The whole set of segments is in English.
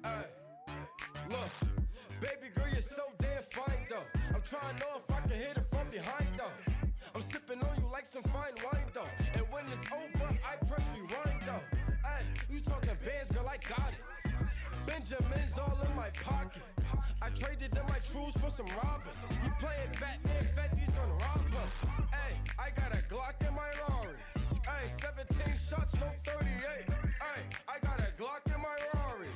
Hey, look, baby girl, you're so damn fine though. I'm trying to know if I can hit it from behind though. I'm sipping on you like some fine wine though. And when it's over, I press rewind though. Hey, you talking bands, girl, I got it. Benjamin's all in my pocket. I traded in my trues for some robbers. You playing Batman, Fetty's gonna rob her. Hey, I got a Glock in my Rari. Hey, 17 shots, no 38. Hey, I got a Glock in my Rari.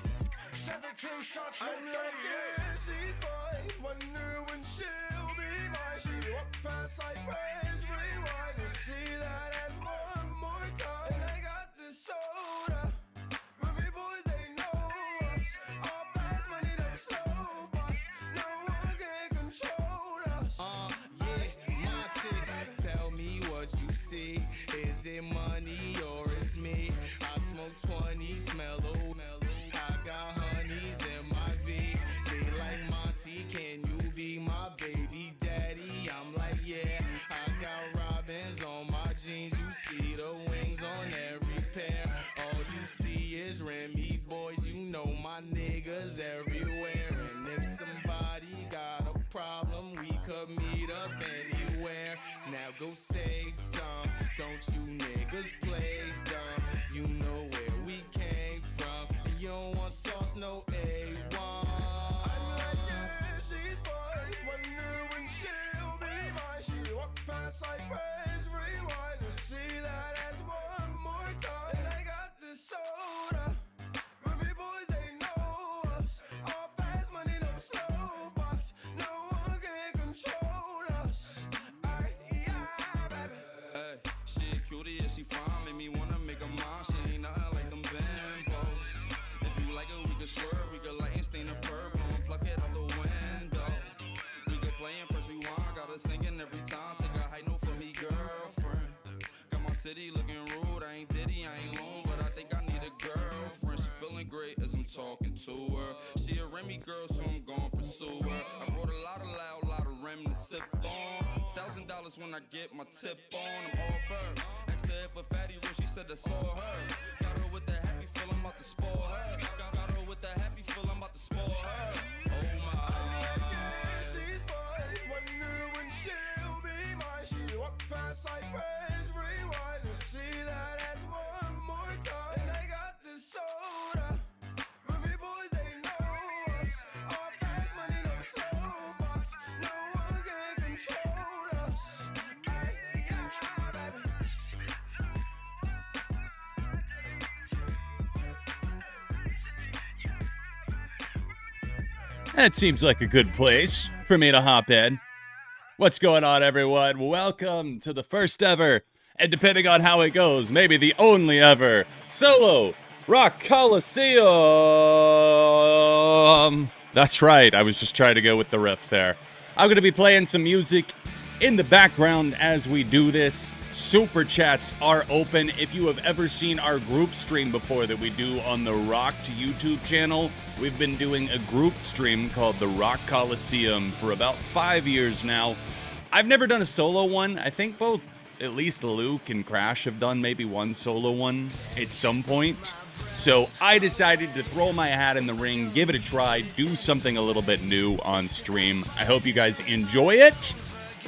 17 shots, no 38. I'm like, yeah, she's fine. Wonder when she'll be mine. She walked past, I press rewind to see that as one more time. And I got this soda. Remy boys, they know us. All fast money, them slow bucks. No one can control us. Yeah, Monty, tell me what you see. Is it money or it's me? I smoke 20, smell mellow. I got honeys in my V. They like Monty, can you be my baby daddy? I'm like, yeah, I got robins on my jeans. You see the wings on every pair. All you see is Remy boys. You know my niggas everywhere. And if somebody got a problem, we could meet up anywhere. Now go say some. Don't you niggas play dumb? You know where we came from. And you don't want sauce, no A1. I'm like, yeah, she's fine. Wonder when she'll be mine. She walked past, I press rewind to see that as one more time. And I got this soda. Remy boys, they know us. All fast money, no slow bucks. No one can control us. Ay, yeah, baby. Hey, she a cutie, yeah, she fine, make me wanna make her mine. She ain't nothing like them bimbos. If you like it, we could swerve, we could light and stain the purple and pluck it out the window. We could play and press rewind, got her singing every time. Take a high note for me, girlfriend. Got my city looking rude, I ain't Diddy, I ain't lone, but I think I need a girlfriend. She feeling great as I'm talking to her. She a Remy girl, so I'm gon' pursue her. I brought a lot of loud, lot of Rem to sip on. $1,000 when I get my tip on, I'm off her. Asked her if a fatty rich, she said I saw her. Got her with the happy feel, I'm about to spoil her. Got her with the happy feel, I'm about to spoil her. Oh my. Yeah, she's fine. Wonder when she'll be mine. She walked past, I press rewind to see that as one more time. And I got this soda. Remy boys, they know us. All fast money, no slow bucks. No one can control us. Ay, yeah, baby. That seems like a good place for me to hop in. What's going on, everyone? Welcome to the first ever, and depending on how it goes, maybe the only ever, Solo Rock Coliseum. That's right, I was just trying to go with the riff there. I'm going to be playing some music in the background as we do this. Super chats are open. If you have ever seen our group stream before that we do on the Rocked YouTube channel, we've been doing a group stream called the Rock Coliseum for about 5 years now. I've never done a solo one. I think both, at least Luke and Crash, have done maybe one solo one at some point. So I decided to throw my hat in the ring, give it a try, do something a little bit new on stream. I hope you guys enjoy it.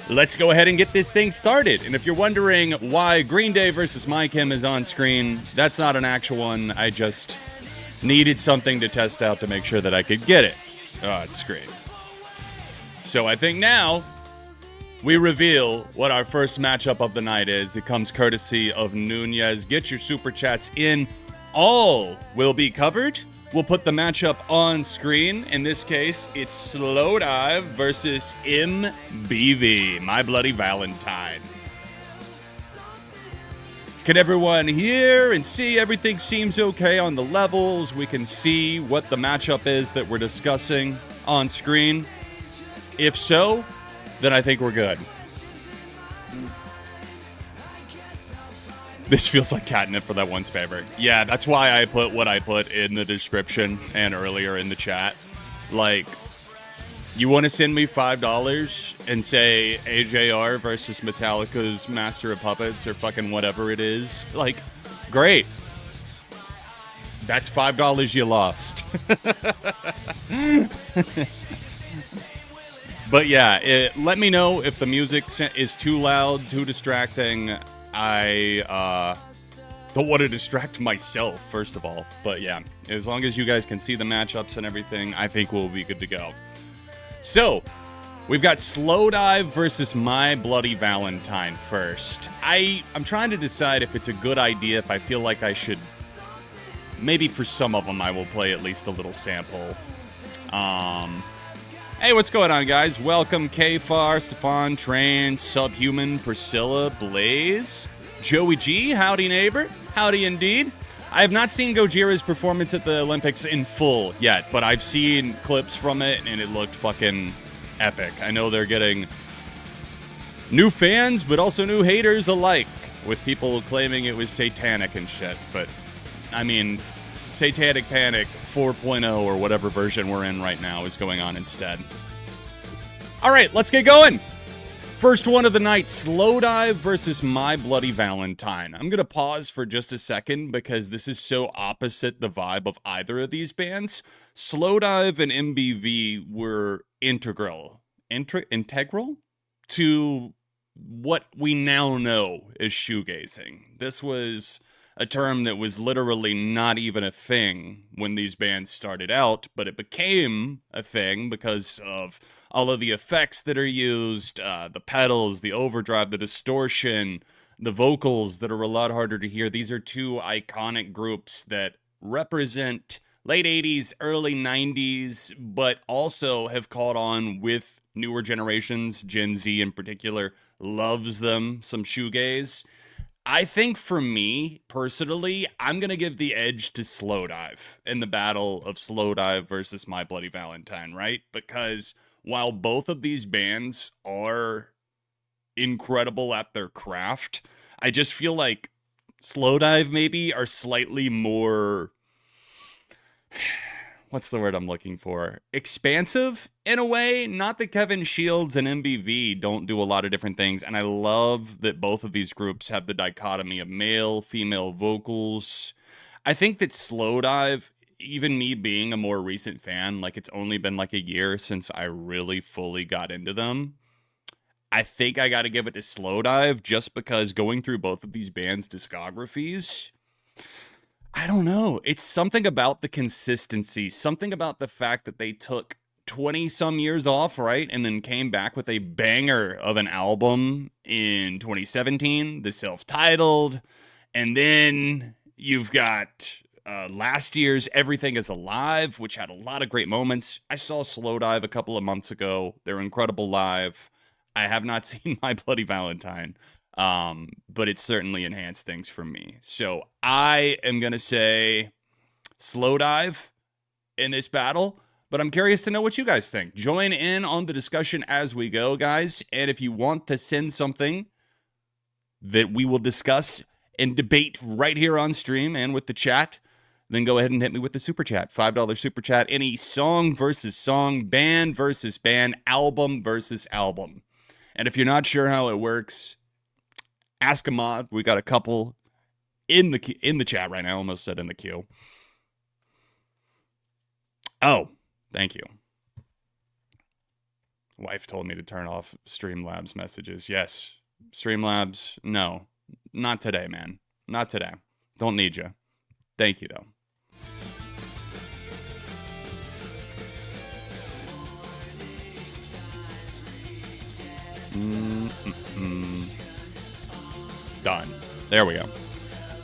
Let's go ahead and get this thing started. And if you're wondering why Green Day versus My Chem is on screen, that's not an actual one. I just needed something to test out to make sure that I could get it. Oh, it's great. So I think now we reveal what our first matchup of the night is. It comes courtesy of Nunez. Get your super chats in. All will be covered. We'll put the matchup on screen. In this case, it's Slow Dive versus MBV, My Bloody Valentine. Can everyone hear and see? Everything seems okay on the levels. We can see what the matchup is that we're discussing on screen. If so, then I think we're good. This feels like catnip for that one's favorite. Yeah, that's why I put what I put in the description and earlier in the chat. Like, you want to send me $5 and say AJR versus Metallica's Master of Puppets or fucking whatever it is? Like, Great. That's $5 you lost. But yeah, let me know if the music is too loud, too distracting. I don't want to distract myself, first of all. But yeah, as long as you guys can see the matchups and everything, I think we'll be good to go. So, we've got Slow Dive versus My Bloody Valentine first. I'm trying to decide if it's a good idea, if I feel like I should. Maybe for some of them I will play at least a little sample. Hey, what's going on, guys? Welcome, Kfar, Stefan, Train, Subhuman, Priscilla, Blaze, Joey G, howdy neighbor, howdy indeed. I have not seen Gojira's performance at the Olympics in full yet, but I've seen clips from it, and it looked fucking epic. I know they're getting new fans, but also new haters alike, with people claiming it was satanic and shit, but, I mean, Satanic Panic 4.0 or whatever version we're in right now is going on instead. All right, let's get going. First one of the night, Slow Dive versus My Bloody Valentine. I'm going to pause for just a second because this is so opposite the vibe of either of these bands. Slow Dive and MBV were integral to what we now know as shoegazing. This was a term that was literally not even a thing when these bands started out, but it became a thing because of all of the effects that are used, the pedals, the overdrive, the distortion, the vocals that are a lot harder to hear. These are two iconic groups that represent late 80s, early 90s, but also have caught on with newer generations. Gen Z in particular loves them, some shoegaze. I think for me, personally, I'm going to give the edge to Slow Dive in the battle of Slow Dive versus My Bloody Valentine, right? Because while both of these bands are incredible at their craft, I just feel like Slow Dive maybe are slightly more, what's the word I'm looking for? Expansive in a way. Not that Kevin Shields and MBV don't do a lot of different things, and I love that both of these groups have the dichotomy of male, female vocals. I think that Slow Dive, even me being a more recent fan, like it's only been like a year since I really fully got into them, I think I got to give it to Slow Dive just because going through both of these bands' discographies, I don't know. It's something about the consistency, something about the fact that they took 20 some years off, right? And then came back with a banger of an album in 2017, the self-titled. And then you've got last year's Everything Is Alive, which had a lot of great moments. I saw Slow Dive a couple of months ago. They're incredible live. I have not seen My Bloody Valentine. But it certainly enhanced things for me. So I am going to say Slow Dive in this battle, but I'm curious to know what you guys think. Join in on the discussion as we go, guys. And if you want to send something that we will discuss and debate right here on stream and with the chat, then go ahead and hit me with the super chat. $5 super chat. Any song versus song, band versus band, album versus album. And if you're not sure how it works, ask a mod. We got a couple in the chat right now. I almost said in the queue. Oh, thank you. Wife told me to turn off Streamlabs messages. Yes, Streamlabs. No, not today, man. Not today. Don't need you. Thank you, though. Done. There we go.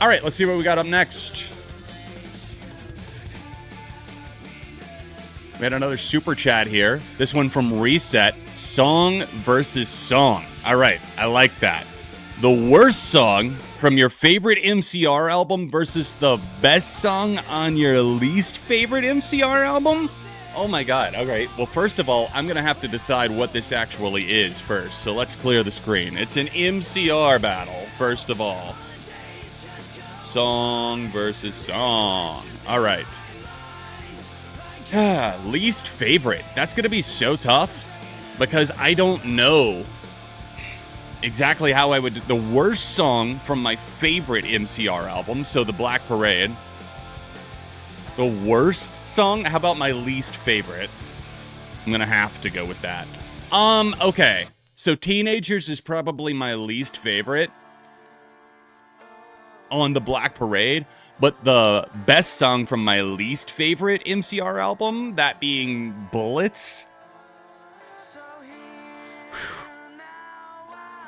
All right, let's see what we got up next. We had another super chat here. This one from Reset. Song versus song. All right, I like that. The worst song from your favorite MCR album versus the best song on your least favorite MCR album? Oh my god. All right. Well, first of all, I'm going to have to decide what this actually is first. So let's clear the screen. It's an MCR battle, first of all. Song versus song. All right. Least favorite. That's going to be so tough because I don't know exactly how I would... The worst song from my favorite MCR album, so The Black Parade. The worst song? How about my least favorite? I'm gonna have to go with that. Okay. So Teenagers is probably my least favorite on The Black Parade, but the best song from my least favorite MCR album, that being Bullets.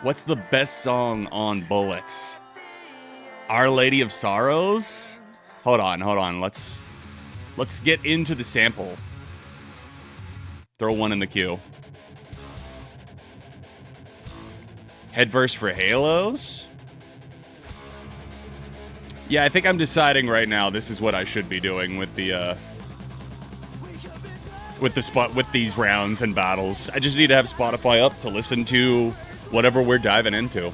What's the best song on Bullets? Our Lady of Sorrows? Hold on. Let's get into the sample. Throw one in the queue. Headverse for Halos? Yeah, I think I'm deciding right now this is what I should be doing with the with these rounds and battles. I just need to have Spotify up to listen to whatever we're diving into.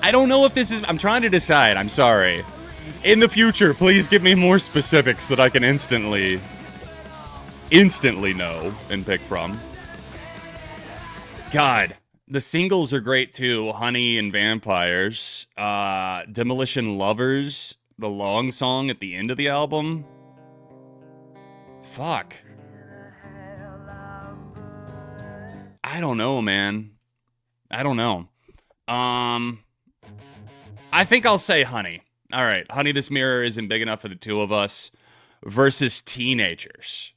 I don't know if this is... I'm trying to decide. I'm sorry. In the future, please give me more specifics that I can instantly know and pick from. God, the singles are great too. Honey and Vampires. Demolition Lovers. The long song at the end of the album. Fuck. I don't know, man. I don't know. I think I'll say Honey. All right, Honey, This Mirror Isn't Big Enough for the Two of Us versus Teenagers.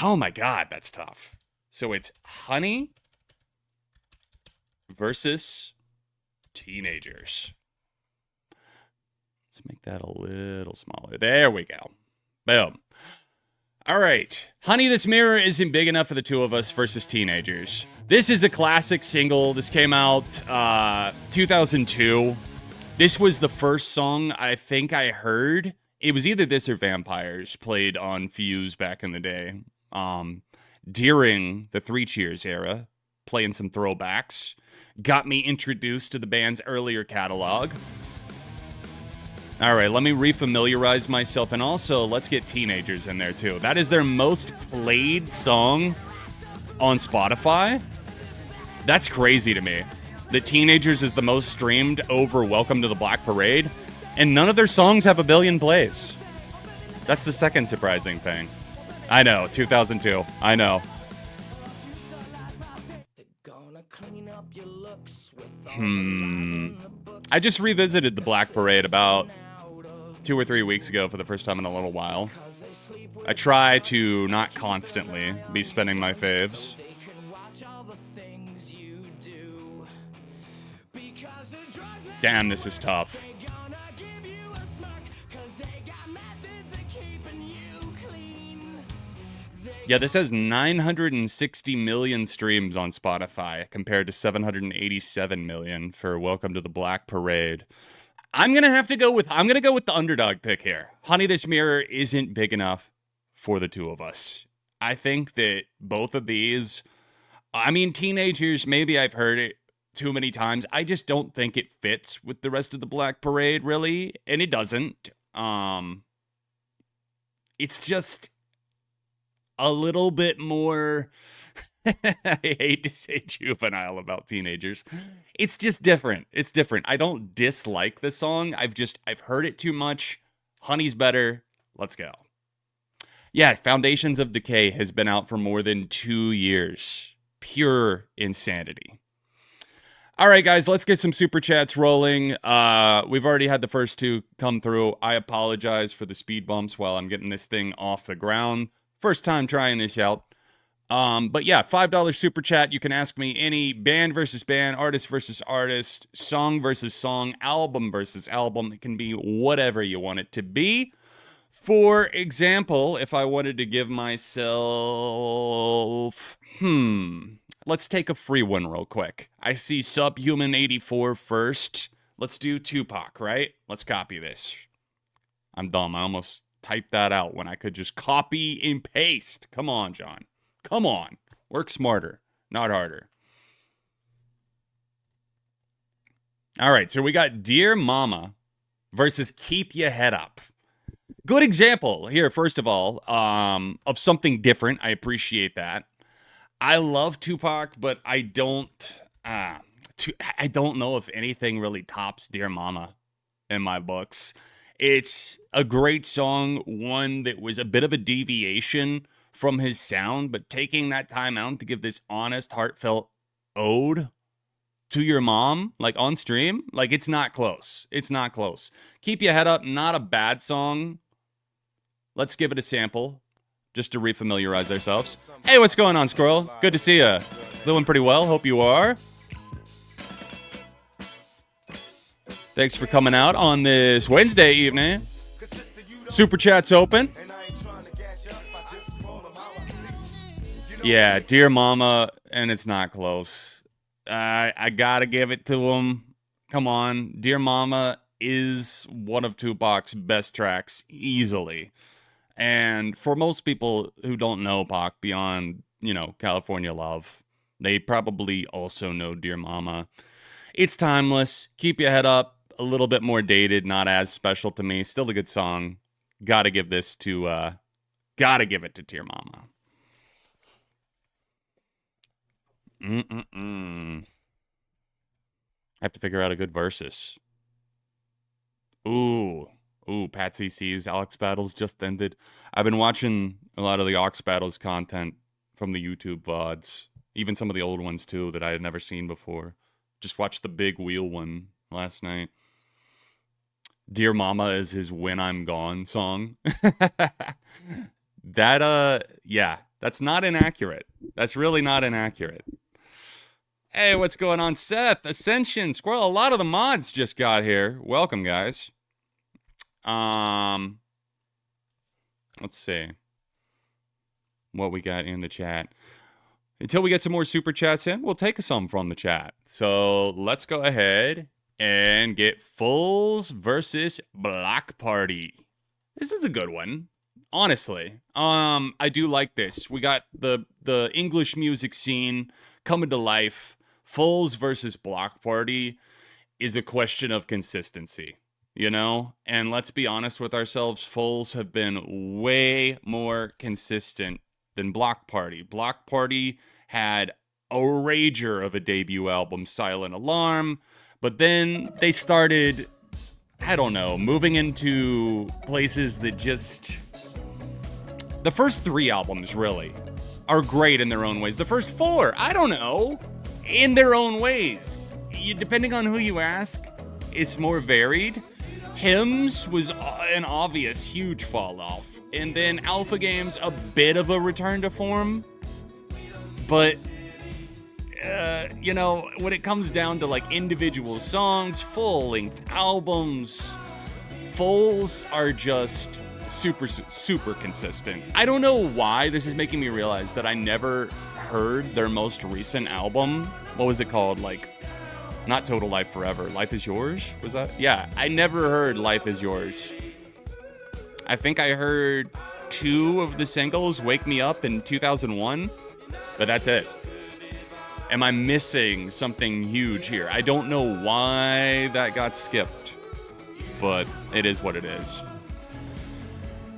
Oh my God, that's tough. So it's Honey versus Teenagers. Let's make that a little smaller. There we go. Boom. All right. Honey, This Mirror Isn't Big Enough for the Two of Us versus Teenagers. This is a classic single. This came out 2002. This was the first song I think I heard. It was either this or Vampires, played on Fuse back in the day. During the Three Cheers era, playing some throwbacks. Got me introduced to the band's earlier catalog. All right, let me refamiliarize myself, and also let's get Teenagers in there too. That is their most played song on Spotify. That's crazy to me. The Teenagers is the most streamed over Welcome to the Black Parade, and none of their songs have 1 billion plays. That's the second surprising thing. I know, 2002. I know. I just revisited the Black Parade about 2 or 3 weeks ago for the first time in a little while. I try to not constantly be spinning my faves. Damn, this is tough. Yeah, this has 960 million streams on Spotify compared to 787 million for Welcome to the Black Parade. I'm gonna go with the underdog pick here. Honey, This Mirror Isn't Big Enough for the Two of Us. I think that both of these, I mean, Teenagers, maybe I've heard it too many times. I just don't think it fits with the rest of the Black Parade, really, and it doesn't. It's just a little bit more, I hate to say juvenile about Teenagers. It's just different. It's different. I don't dislike the song. I've heard it too much. Honey's better. Let's go. Yeah, Foundations of Decay has been out for more than 2 years. Pure insanity. All right, guys, let's get some super chats rolling. We've already had the first two come through. I apologize for the speed bumps while I'm getting this thing off the ground. First time trying this out. But yeah, $5 super chat. You can ask me any band versus band, artist versus artist, song versus song, album versus album. It can be whatever you want it to be. For example, if I wanted to give myself, let's take a free one real quick. I see Subhuman 84 first. Let's do Tupac, right? Let's copy this. I'm dumb. I almost typed that out when I could just copy and paste. Come on, John. Come on. Work smarter, not harder. All right, so we got Dear Mama versus Keep Your Head Up. Good example here, first of all, of something different. I appreciate that. I love Tupac, but I don't know if anything really tops Dear Mama in my books. It's a great song, one that was a bit of a deviation from his sound, but taking that time out to give this honest, heartfelt ode to your mom, like on stream, like it's not close. It's not close. Keep Your Head Up, not a bad song. Let's give it a sample just to refamiliarize ourselves. Hey, what's going on, Squirrel? Good to see you. Doing pretty well. Hope you are. Thanks for coming out on this Wednesday evening. Super Chat's open. Yeah, Dear Mama, and it's not close. I gotta give it to him. Come on. Dear Mama is one of Tupac's best tracks, easily. And for most people who don't know Pac beyond, California Love, they probably also know Dear Mama. It's timeless. Keep Your Head Up. A little bit more dated, not as special to me. Still a good song. Gotta give it to Dear Mama. Have to figure out a good versus. Ooh, Pat CC's Alex Battles just ended. I've been watching a lot of the Ox Battles content from the YouTube VODs. Even some of the old ones, too, that I had never seen before. Just watched the Big Wheel one last night. Dear Mama is his When I'm Gone song. That's not inaccurate. That's really not inaccurate. Hey, what's going on, Seth? Ascension, Squirrel, a lot of the mods just got here. Welcome, guys. Let's see what we got in the chat. Until we get some more super chats in, we'll take some from the chat. So let's go ahead and get Fools versus Block Party. This is a good one, honestly. I do like this. We got the English music scene coming to life. Fools versus Block Party is a question of consistency, And let's be honest with ourselves, Fools have been way more consistent than Block Party. Block Party had a rager of a debut album, Silent Alarm, but then they started, moving into places that just... The first 3 albums, really, are great in their own ways. The first 4, in their own ways. Depending on who you ask, it's more varied. Hymns was an obvious huge fall off. And then Alpha Games, a bit of a return to form. But, when it comes down to individual songs, full-length albums, Fools are just super, super consistent. I don't know why this is making me realize that I never heard their most recent album. What was it called? Not Total Life Forever. Life Is Yours? Was that? Yeah, I never heard Life Is Yours. I think I heard 2 of the singles, Wake Me Up in 2001, but that's it. Am I missing something huge here? I don't know why that got skipped, but it is what it is.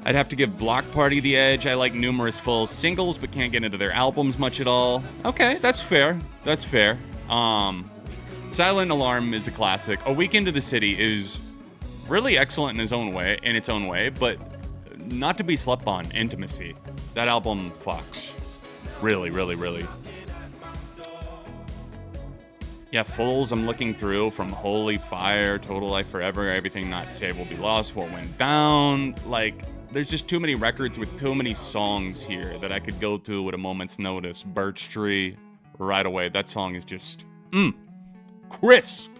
I'd have to give Block Party the edge. I like numerous full singles, but can't get into their albums much at all. Okay, that's fair. That's fair. Silent Alarm is a classic. A Week Into the City is really excellent in its own way, but not to be slept on. Intimacy. That album fucks. Really, really, really. Yeah, Fools, I'm looking through from Holy Fire, Total Life Forever, Everything Not Saved Will Be Lost, What Went Down. There's just too many records with too many songs here that I could go to at a moment's notice. Birch Tree, right away. That song is just, crisp.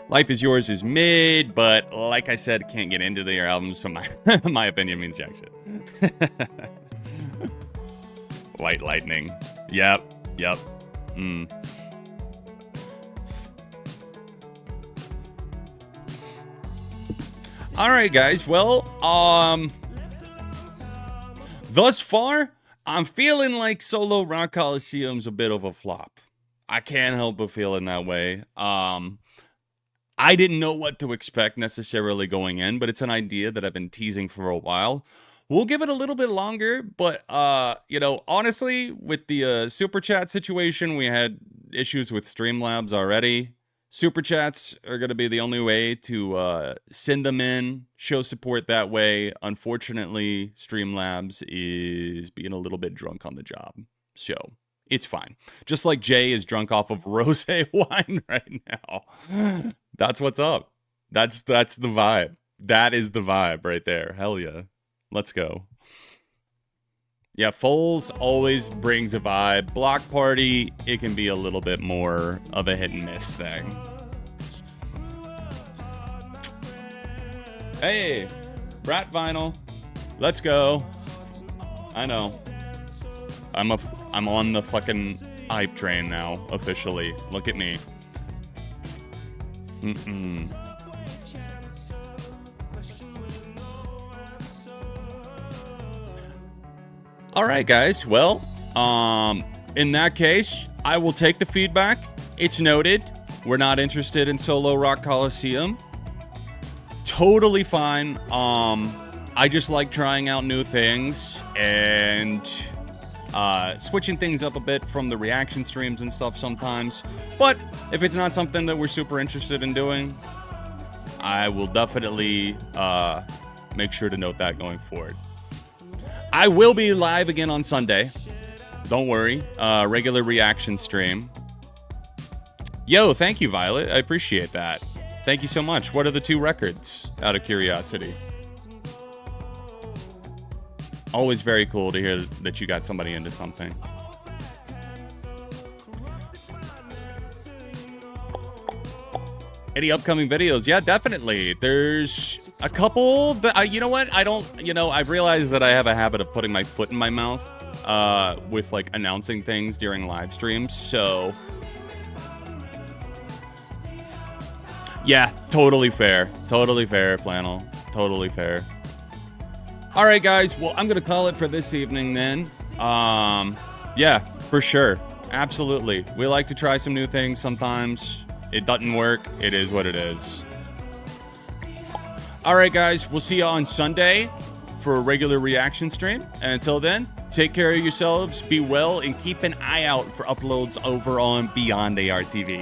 Life Is Yours is mid, but like I said, can't get into their albums, so my opinion means jack shit. White Lightning. Yep. All right, guys. Well, thus far, I'm feeling like Solo Rock Coliseum's a bit of a flop. I can't help but feeling that way. I I didn't know what to expect necessarily going in, but it's an idea that I've been teasing for a while. We'll give it a little bit longer, but honestly, with the super chat situation, we had issues with Streamlabs already. Super chats are going to be the only way to send them in, show support that way. Unfortunately, Streamlabs is being a little bit drunk on the job, so it's fine. Just like Jay is drunk off of rosé wine right now. That's what's up. That's the vibe. That is the vibe right there. Hell yeah. Let's go. Yeah, Foles always brings a vibe. Block Party, it can be a little bit more of a hit and miss thing. Hey, Brat Vinyl. Let's go. I know. I'm on the fucking hype train now, officially. Look at me. All right, guys. Well, in that case, I will take the feedback. It's noted. We're not interested in Solo Rock Coliseum. Totally fine. I just like trying out new things and switching things up a bit from the reaction streams and stuff sometimes. But if it's not something that we're super interested in doing, I will definitely make sure to note that going forward. I will be live again on Sunday. Don't worry. Regular reaction stream. Yo, thank you, Violet. I appreciate that. Thank you so much. What are the 2 records, out of curiosity? Always very cool to hear that you got somebody into something. Any upcoming videos? Yeah, definitely. There's a couple that you know what? I've realized that I have a habit of putting my foot in my mouth with like announcing things during live streams. So yeah, totally fair. Totally fair, Flannel. Totally fair. All right, guys. Well, I'm going to call it for this evening then. Yeah, for sure. Absolutely. We like to try some new things sometimes. It doesn't work. It is what it is. All right, guys. We'll see you on Sunday for a regular reaction stream. And until then, take care of yourselves, be well, and keep an eye out for uploads over on Beyond ARTV.